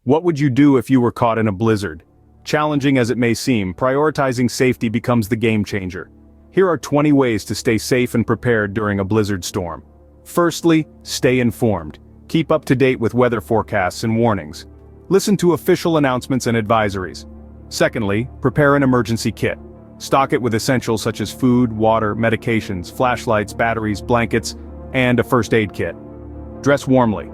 What would you do if you were caught in a blizzard? Challenging as it may seem, prioritizing safety becomes the game changer. Here are 20 ways to stay safe and prepared during a blizzard storm. Firstly, stay informed. Keep up to date with weather forecasts and warnings. Listen to official announcements and advisories. Secondly, prepare an emergency kit. Stock it with essentials such as food, water, medications, flashlights, batteries, blankets, and a first aid kit. Dress warmly.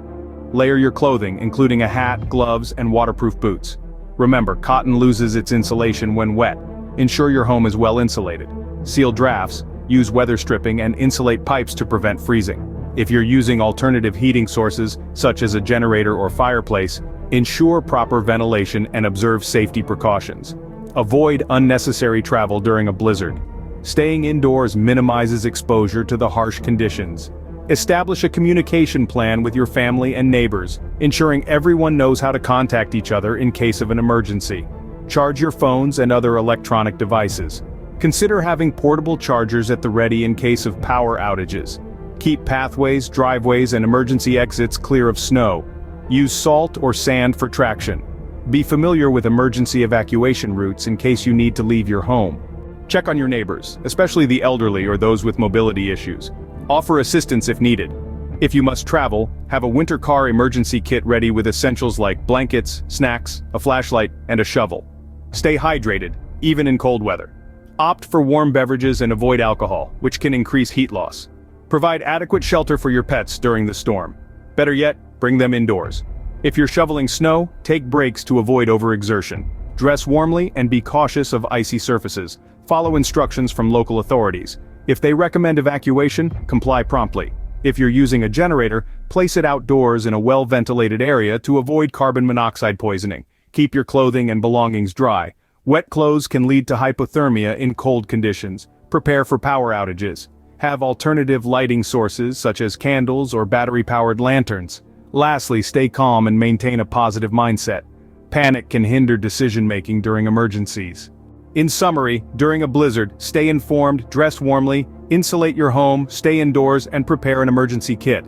Layer your clothing, including a hat, gloves, and waterproof boots. Remember, cotton loses its insulation when wet. Ensure your home is well insulated. Seal drafts, use weather stripping, and insulate pipes to prevent freezing. If you're using alternative heating sources, such as a generator or fireplace, ensure proper ventilation and observe safety precautions. Avoid unnecessary travel during a blizzard. Staying indoors minimizes exposure to the harsh conditions. Establish a communication plan with your family and neighbors, ensuring everyone knows how to contact each other in case of an emergency. Charge your phones and other electronic devices. Consider having portable chargers at the ready in case of power outages. Keep pathways, driveways, and emergency exits clear of snow. Use salt or sand for traction. Be familiar with emergency evacuation routes in case you need to leave your home. Check on your neighbors, especially the elderly or those with mobility issues. Offer assistance if needed. If you must travel, have a winter car emergency kit ready with essentials like blankets, snacks, a flashlight, and a shovel. Stay hydrated, even in cold weather. Opt for warm beverages and avoid alcohol, which can increase heat loss. Provide adequate shelter for your pets during the storm. Better yet, bring them indoors. If you're shoveling snow, take breaks to avoid overexertion. Dress warmly and be cautious of icy surfaces. Follow instructions from local authorities. If they recommend evacuation, comply promptly. If you're using a generator, place it outdoors in a well-ventilated area to avoid carbon monoxide poisoning. Keep your clothing and belongings dry. Wet clothes can lead to hypothermia in cold conditions. Prepare for power outages. Have alternative lighting sources such as candles or battery-powered lanterns. Lastly, stay calm and maintain a positive mindset. Panic can hinder decision-making during emergencies. In summary, during a blizzard, stay informed, dress warmly, insulate your home, stay indoors, and prepare an emergency kit.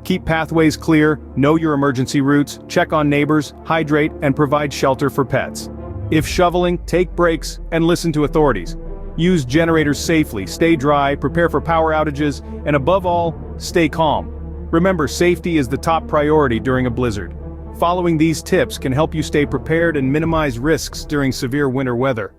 Keep pathways clear, know your emergency routes, check on neighbors, hydrate, and provide shelter for pets. If shoveling, take breaks, and listen to authorities. Use generators safely, stay dry, prepare for power outages, and above all, stay calm. Remember, safety is the top priority during a blizzard. Following these tips can help you stay prepared and minimize risks during severe winter weather.